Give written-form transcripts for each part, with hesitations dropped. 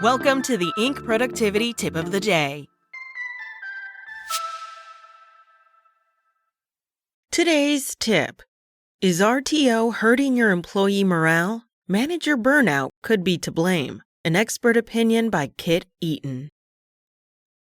Welcome to the Inc. Productivity Tip of the Day. Today's tip: is RTO hurting your employee morale? Manager burnout could be to blame. An expert opinion by Kit Eaton.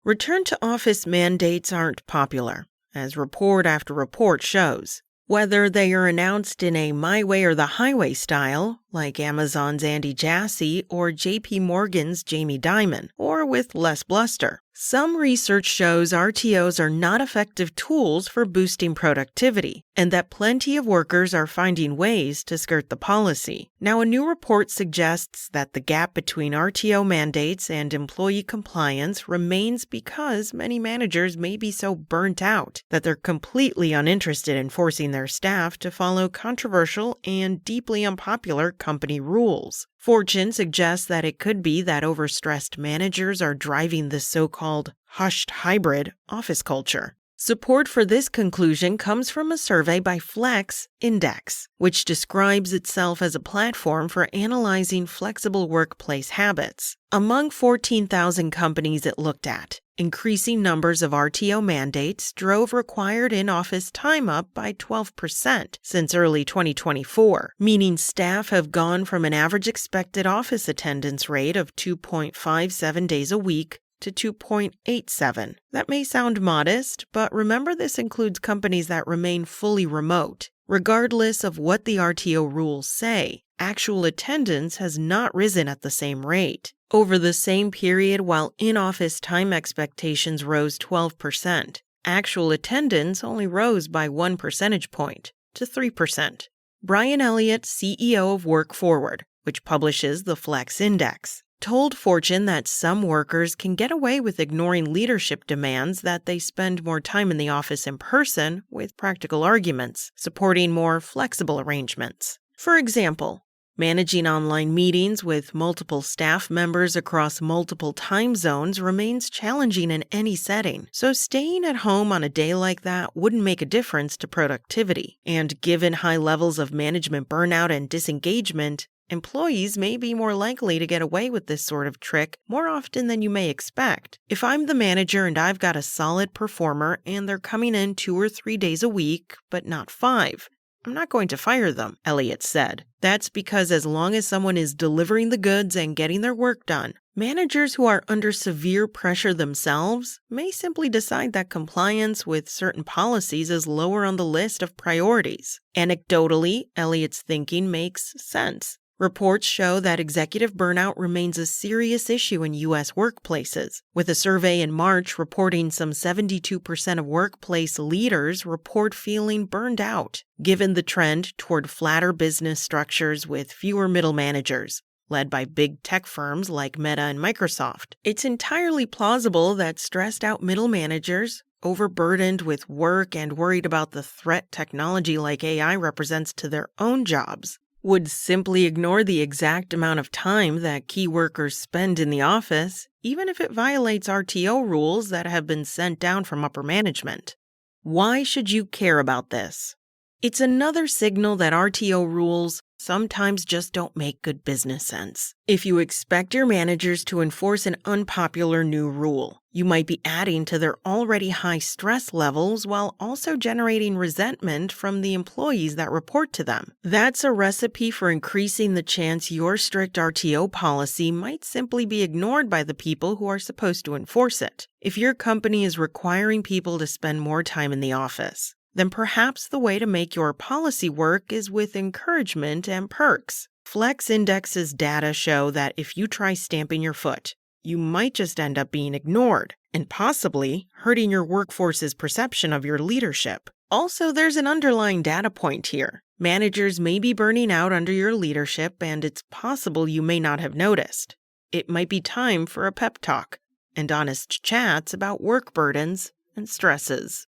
Return to office mandates aren't popular, as report after report shows. Whether they are announced in a my way or the highway style, like Amazon's Andy Jassy or JP Morgan's Jamie Dimon, or with less bluster. Some research shows RTOs are not effective tools for boosting productivity, and that plenty of workers are finding ways to skirt the policy. Now, a new report suggests that the gap between RTO mandates and employee compliance remains because many managers may be so burnt out that they're completely uninterested in forcing their staff to follow controversial and deeply unpopular company rules. Fortune suggests that it could be that overstressed managers are driving this so-called hushed hybrid office culture. Support for this conclusion comes from a survey by Flex Index, which describes itself as a platform for analyzing flexible workplace habits. Among 14,000 companies it looked at, increasing numbers of RTO mandates drove required in-office time up by 12% since early 2024, meaning staff have gone from an average expected office attendance rate of 2.57 days a week to 2.87. That may sound modest, but remember this includes companies that remain fully remote. Regardless of what the RTO rules say, actual attendance has not risen at the same rate. Over the same period, while in-office time expectations rose 12%, actual attendance only rose by 1 percentage point to 3%. Brian Elliott, CEO of Work Forward, which publishes the Flex Index, told Fortune that some workers can get away with ignoring leadership demands that they spend more time in the office in person with practical arguments, supporting more flexible arrangements. For example, managing online meetings with multiple staff members across multiple time zones remains challenging in any setting, so staying at home on a day like that wouldn't make a difference to productivity. And given high levels of management burnout and disengagement, employees may be more likely to get away with this sort of trick more often than you may expect. If I'm the manager and I've got a solid performer and they're coming in 2 or 3 days a week, but not 5, I'm not going to fire them, Elliott said. That's because as long as someone is delivering the goods and getting their work done, managers who are under severe pressure themselves may simply decide that compliance with certain policies is lower on the list of priorities. Anecdotally, Elliott's thinking makes sense. Reports show that executive burnout remains a serious issue in U.S. workplaces, with a survey in March reporting some 72% of workplace leaders report feeling burned out, given the trend toward flatter business structures with fewer middle managers, led by big tech firms like Meta and Microsoft. It's entirely plausible that stressed-out middle managers, overburdened with work and worried about the threat technology like AI represents to their own jobs, would simply ignore the exact amount of time that key workers spend in the office, even if it violates RTO rules that have been sent down from upper management. Why should you care about this? It's another signal that RTO rules sometimes just don't make good business sense. If you expect your managers to enforce an unpopular new rule, you might be adding to their already high stress levels while also generating resentment from the employees that report to them. That's a recipe for increasing the chance your strict RTO policy might simply be ignored by the people who are supposed to enforce it. If your company is requiring people to spend more time in the office, then perhaps the way to make your policy work is with encouragement and perks. Flex Index's data show that if you try stamping your foot, you might just end up being ignored and possibly hurting your workforce's perception of your leadership. Also, there's an underlying data point here. Managers may be burning out under your leadership, and it's possible you may not have noticed. It might be time for a pep talk and honest chats about work burdens and stresses.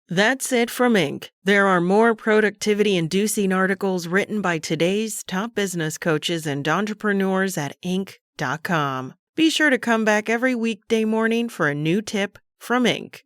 That's it from Inc. There are more productivity-inducing articles written by today's top business coaches and entrepreneurs at Inc.com. Be sure to come back every weekday morning for a new tip from Inc.